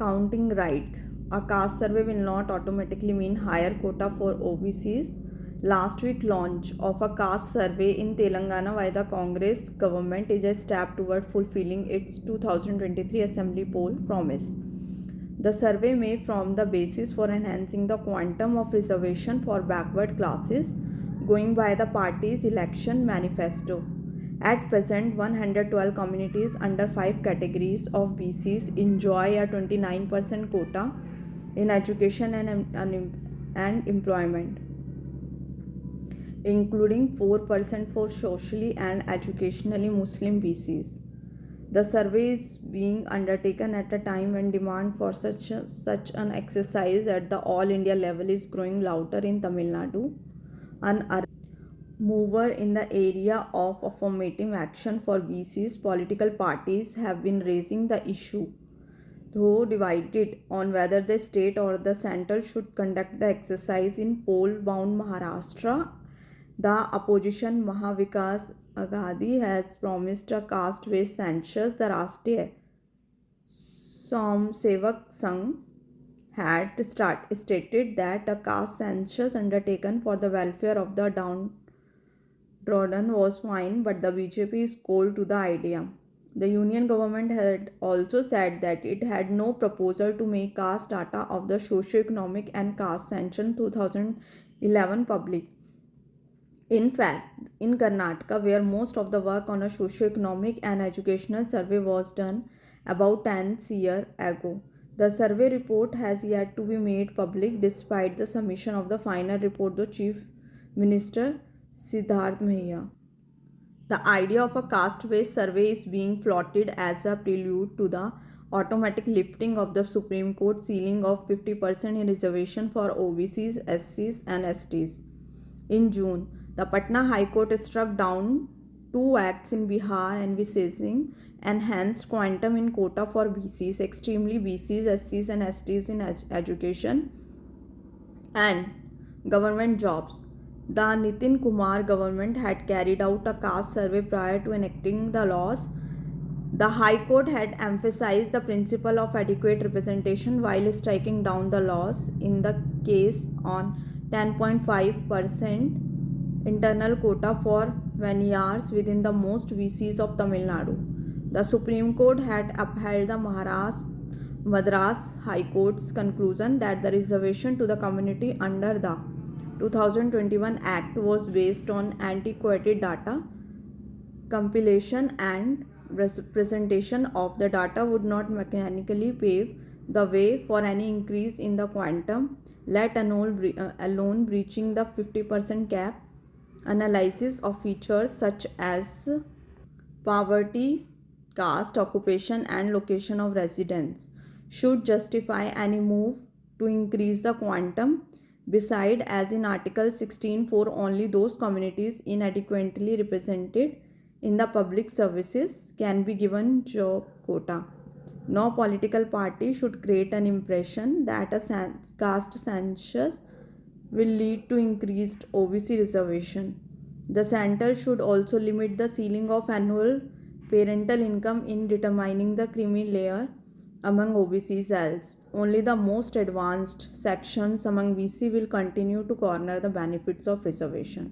Counting right. A caste survey will not automatically mean higher quota for OBCs. Last week launch of a caste survey in Telangana by the Congress government is a step toward fulfilling its 2023 assembly poll promise. The survey may form the basis for enhancing the quantum of reservation for backward classes going by the party's election manifesto. At present, 112 communities under 5 categories of BCs enjoy a 29% quota in education and employment, including 4% for socially and educationally Muslim BCs. The survey is being undertaken at a time when demand for such an exercise at the all India level is growing louder in Tamil Nadu, an mover in the area of affirmative action for BCs. Political parties have been raising the issue, though divided, on whether the state or the central should conduct the exercise in poll-bound Maharashtra. The opposition Mahavikas Aghadi has promised a caste-based census. The Rashtriya Swayamsevak Sangh had stated that a caste census undertaken for the welfare of the downtrodden was fine, but the BJP is cold to the idea. The union government had also said that it had no proposal to make caste data of the socio-economic and caste census 2011 public. In fact, in Karnataka, where most of the work on a socio-economic and educational survey was done about 10 years ago, the survey report has yet to be made public despite the submission of the final report to Chief Minister Siddharth Mahia. The idea of a caste-based survey is being floated as a prelude to the automatic lifting of the Supreme Court ceiling of 50% in reservation for OBCs, SCs and STs. In June, the Patna High Court struck down two acts in Bihar envisaging enhanced quantum in quota for BCs, extremely BCs, SCs and STs in education and government jobs. The Nitin Kumar government had carried out a caste survey prior to enacting the laws. The High Court had emphasized the principle of adequate representation while striking down the laws in the case on 10.5% internal quota for vineyards within the most BCs of Tamil Nadu. The Supreme Court had upheld the Madras High Court's conclusion that the reservation to the community under the 2021 Act was based on antiquated data. Compilation and presentation of the data would not mechanically pave the way for any increase in the quantum, let alone breaching the 50% cap. Analysis of features such as poverty, caste, occupation, and location of residence should justify any move to increase the quantum. Beside, as in Article 16.4, only those communities inadequately represented in the public services can be given job quota. No political party should create an impression that a caste census will lead to increased OBC reservation. The center should also limit the ceiling of annual parental income in determining the creamy layer among OBCs, else only the most advanced sections among BC will continue to garner the benefits of reservation.